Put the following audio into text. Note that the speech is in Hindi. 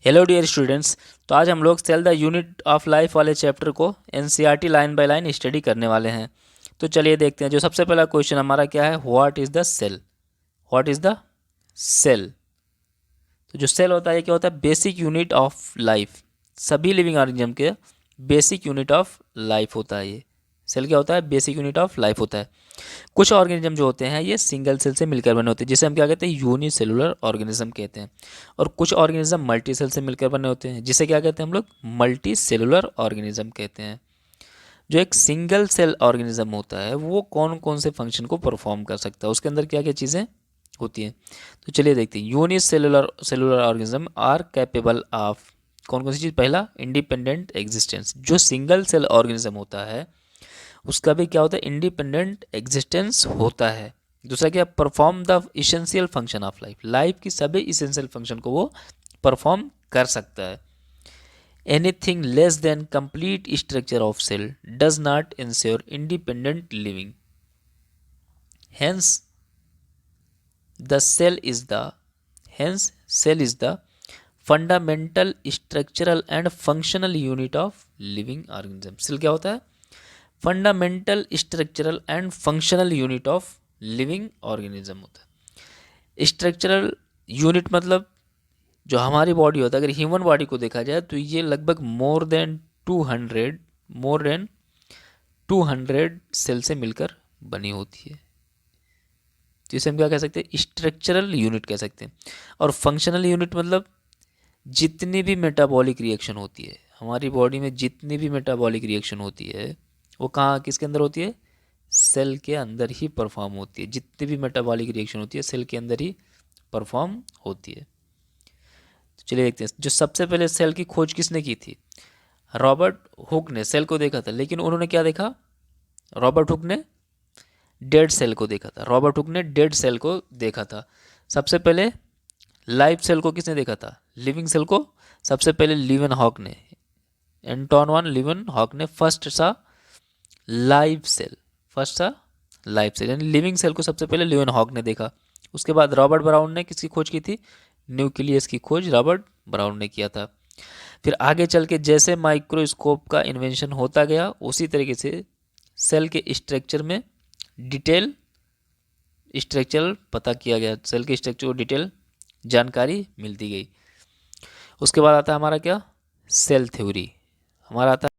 Hello dear students. तो आज हम लोग cell the unit of life वाले चैप्टर को NCERT line by line study करने वाले हैं। तो चलिए देखते हैं। जो सबसे पहला क्वेश्चन हमारा क्या है, what is the cell. What is the cell. तो जो सेल होता है क्या होता है, बेसिक यूनिट ऑफ लाइफ। सभी लिविंग ऑर्गेनिज्म के बेसिक यूनिट ऑफ लाइफ होता है ये। सेल क्या होता है, बेसिक यूनिट ऑफ लाइफ होता है। कुछ ऑर्गेनिज्म जो होते हैं ये सिंगल सेल से मिलकर बने होते हैं, जिसे हम क्या कहते हैं, यूनिसेलुलर ऑर्गेनिज्म कहते हैं। और कुछ ऑर्गेनिज्म मल्टी सेल से मिलकर बने होते हैं, जिसे क्या कहते हैं हम लोग, मल्टी सेलुलर ऑर्गेनिज्म कहते हैं। जो एक सिंगल सेल ऑर्गेनिज्म होता है वो कौन कौन से फंक्शन को परफॉर्म कर सकता है, उसके अंदर क्या क्या चीज़ें होती हैं। तो चलिए देखते हैं। Unicellular cellular organism are capable of कौन कौन सी चीज़। पहला, इंडिपेंडेंट एग्जिस्टेंस। जो सिंगल सेल ऑर्गेनिज्म होता है उसका भी क्या होता है, इंडिपेंडेंट एग्जिस्टेंस होता है। दूसरा क्या, perform the essential function of life. Life की सभी इसेंशियल फंक्शन को वो परफॉर्म कर सकता है। Anything less than complete structure of cell does not ensure independent living. Hence the cell is the hence cell is the fundamental structural and functional unit of living organism. Cell क्या होता है, fundamental structural and functional unit of living organism होता है। स्ट्रक्चरल यूनिट मतलब जो हमारी बॉडी होता है, अगर ह्यूमन बॉडी को देखा जाए तो ये लगभग मोर देन 200 सेल से मिलकर बनी होती है। तो इसे हम क्या कह सकते हैं, स्ट्रक्चरल यूनिट कह सकते हैं। और फंक्शनल यूनिट मतलब जितनी भी मेटाबॉलिक रिएक्शन होती है हमारी बॉडी में, जितनी भी मेटाबॉलिक रिएक्शन होती है वो कहाँ, किसके अंदर होती है, सेल के अंदर ही परफॉर्म होती है। जितनी भी मेटाबॉलिक रिएक्शन होती है सेल के अंदर ही परफॉर्म होती है। तो चलिए देखते हैं। जो सबसे पहले सेल की खोज किसने की थी, रॉबर्ट हुक ने सेल को देखा था, लेकिन उन्होंने क्या देखा, रॉबर्ट हुक ने डेड सेल को देखा था। रॉबर्ट हुक ने डेड सेल को देखा था। सबसे पहले लाइव सेल को किसने देखा था, लिविंग सेल को सबसे पहले लीवन हॉक ने, एंटोन वन लीवन हॉक ने फर्स्ट सा लाइव सेल यानी लिविंग सेल को सबसे पहले लीवन हॉक ने देखा। उसके बाद रॉबर्ट ब्राउन ने किसकी खोज की थी, न्यूक्लियस की खोज रॉबर्ट ब्राउन ने किया था। फिर आगे चल के जैसे माइक्रोस्कोप का इन्वेंशन होता गया उसी तरीके से सेल के स्ट्रक्चर में डिटेल स्ट्रक्चर पता किया गया, सेल के स्ट्रक्चर को डिटेल जानकारी मिलती गई। उसके बाद आता है हमारा क्या, सेल थ्योरी। हमारा आता